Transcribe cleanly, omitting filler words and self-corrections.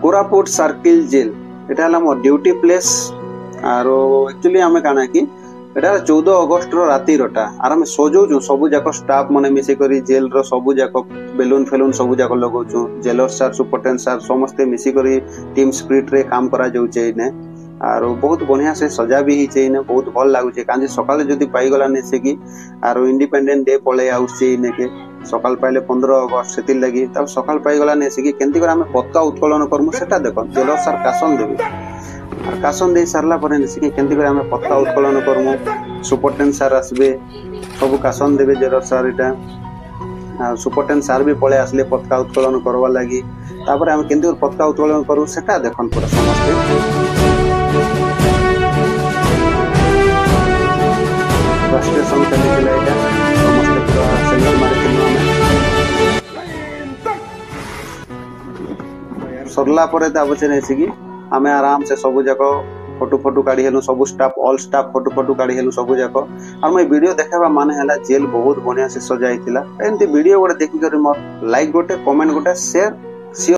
Koraput circle jail एटा हला मोर duty place आरो actually आमे काना कि एटा 14 अगस्त रो राती रोटा आर हम सजौछु सबु जाक स्टाफ माने मिसे करी जेल रो सबु जाक बेलून फेलून सबु जाक लगौछु जेलर सर सुपरटेंडेंट सर समस्त मिसी करी टीम स्पिरिट रे काम करा जाउचे ने आरो बहुत बढ़िया से सजा भी हिचे ने बहुत भल लागुचे कांजे सकाले जदी पाई गला ने से कि आरो इंडिपेंडेंट डे पळे आउचे ने के सकाल पाइले 15 अगस्त सेति लगी तब सकाल पाई गला ने से कि केंति कर हम पताका उत्तोलन करमु सेटा देखो जेलर सर कासन देबे और कासन दे सारला पर ने से कि केंति कर हम पताका उत्तोलन करमु सुपरटेंडेंट सर आसबे सब कासन देबे जेलर सर इटा सुपरटेंडेंट सर भी पळे आसले पताका उत्तोलन करवा लागि तापर हम केंति कर पताका उत्तोलन करू सेटा देखन पूरा समस्त राष्ट्रीय संगठन के समस्त पूरा सेंटर मारे सरला परे ताबचे नै कि आमे आराम से सब जाको फोटो फोटो काढी हेलु सब staff all staff photo photo काढी हेलु सब जाको और मैं वीडियो देखाबा माने हला जेल बहुत बढ़िया से सजाइतिला एंती वीडियो गोटे देखि करी मोर लाइक गोटे कमेंट गोटे शेयर